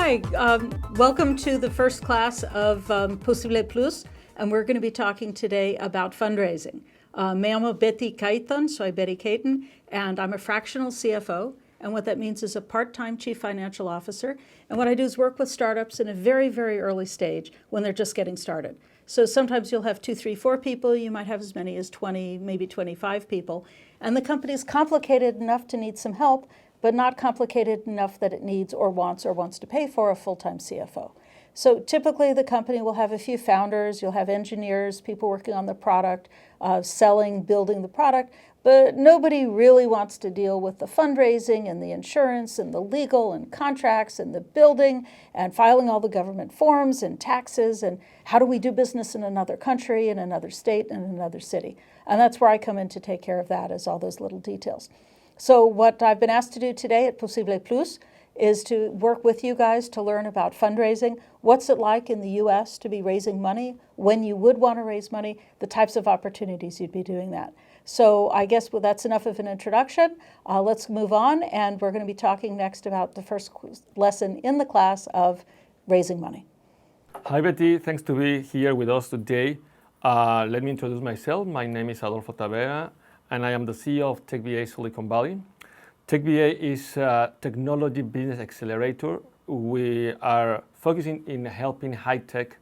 Hi, welcome to the first class of POSiBLE Plus, and we're going to be talking today about fundraising. Me llamo Betty Kayton, soy Betty Kayton, and I'm a fractional CFO, and what that means is a part-time chief financial officer, and what I do is work with startups in a very, very early stage when they're just getting started. So sometimes you'll have 2, 3, 4 people, you might have as many as 20, maybe 25 people, and the company is complicated enough to need some help, but not complicated enough that it needs or wants to pay for a full-time CFO. So typically the company will have a few founders, you'll have engineers, people working on the product, selling, building the product, but nobody really wants to deal with the fundraising and the insurance and the legal and contracts and the building and filing all the government forms and taxes and how do we do business in another country, in another state, in another city. And that's where I come in to take care of that, is all those little details. So what I've been asked to do today at POSiBLE Plus is to work with you guys to learn about fundraising. What's it like in the US to be raising money, when you would want to raise money, the types of opportunities you'd be doing that. So I guess that's enough of an introduction. Let's move on, and we're going to be talking next about the first lesson in the class of raising money. Hi Betty, thanks to be here with us today. Let me introduce myself. My name is Adolfo Tavera, and I am the CEO of TechBA Silicon Valley. TechBA is a technology business accelerator. We are focusing in helping high-tech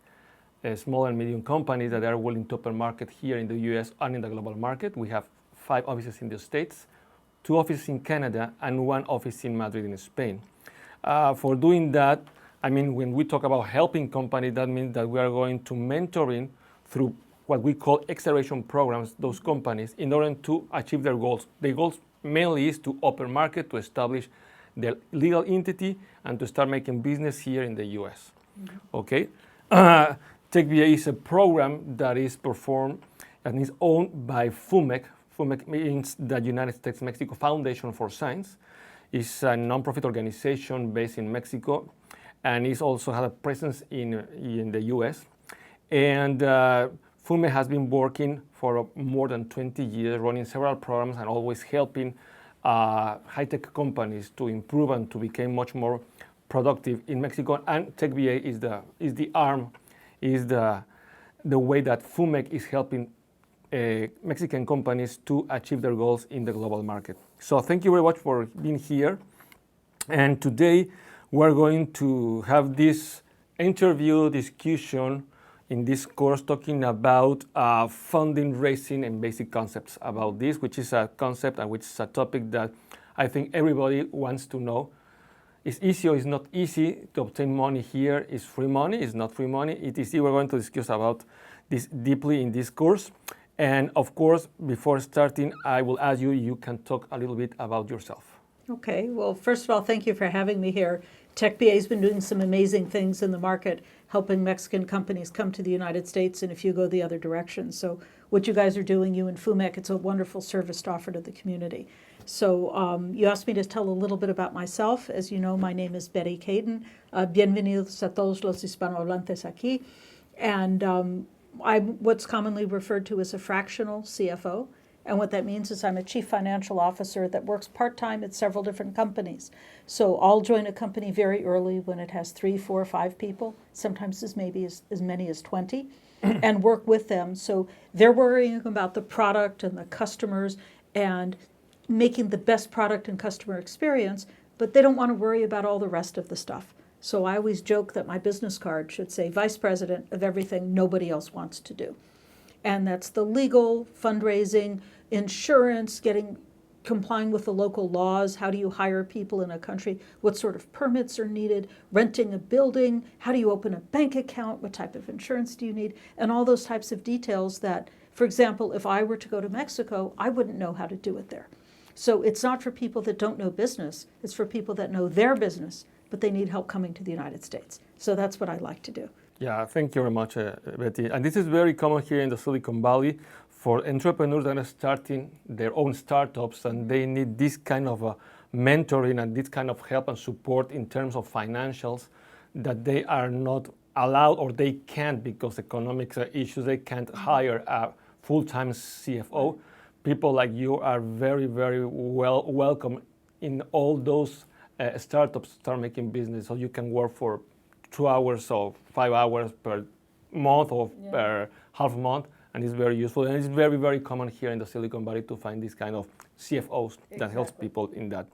small and medium companies that are willing to open market here in the US and in the global market. We have 5 offices in the States, 2 offices in Canada, and 1 office in Madrid in Spain. For doing that, I mean, when we talk about helping companies, that means that we are going to mentoring through what we call acceleration programs, those companies, in order to achieve their goals. Their goals mainly is to open market, to establish their legal entity, and to start making business here in the US. Mm-hmm. Okay? TechBA is a program that is performed and is owned by FUMEC. FUMEC means the United States Mexico Foundation for Science. It's a nonprofit organization based in Mexico, and it's also had a presence in the US. And FUME has been working for more than 20 years, running several programs and always helping high-tech companies to improve and to become much more productive in Mexico. And TechBA is the arm, is the way that FUMEC is helping Mexican companies to achieve their goals in the global market. So thank you very much for being here. And today we're going to have this interview discussion in this course talking about funding, raising, and basic concepts about this, which is a concept and which is a topic that I think everybody wants to know. It's easy or it's not easy to obtain money here. Is free money? It's not free money. It is. We're going to discuss about this deeply in this course. And of course, before starting, I will ask you can talk a little bit about yourself. Okay, well, first of all, thank you for having me here. TechBA has been doing some amazing things in the market, helping Mexican companies come to the United States, and if you go the other direction. So what you guys are doing, you and FUMEC, it's a wonderful service to offer to the community. So you asked me to tell a little bit about myself. As you know, my name is Betty Kayton. Bienvenidos a todos los hispanohablantes aquí. And I'm what's commonly referred to as a fractional CFO. And what that means is I'm a chief financial officer that works part-time at several different companies. So I'll join a company very early when it has 3, 4, 5 people, sometimes as many as 20, and work with them. So they're worrying about the product and the customers and making the best product and customer experience, but they don't want to worry about all the rest of the stuff. So I always joke that my business card should say vice president of everything nobody else wants to do. And that's the legal, fundraising, insurance, complying with the local laws, how do you hire people in a country, what sort of permits are needed, renting a building, how do you open a bank account, what type of insurance do you need, and all those types of details that, for example, if I were to go to Mexico, I wouldn't know how to do it there. So it's not for people that don't know business, it's for people that know their business, but they need help coming to the United States. So that's what I like to do. Yeah, thank you very much, Betty. And this is very common here in the Silicon Valley for entrepreneurs that are starting their own startups, and they need this kind of mentoring and this kind of help and support in terms of financials that they are not allowed or they can't because economic issues. They can't hire a full-time CFO. People like you are very, very welcome in all those startups start making business, so you can work for 2 hours or 5 hours per month or per half month, and it's very useful. And it's very, very common here in the Silicon Valley to find this kind of CFOs that helps people in that.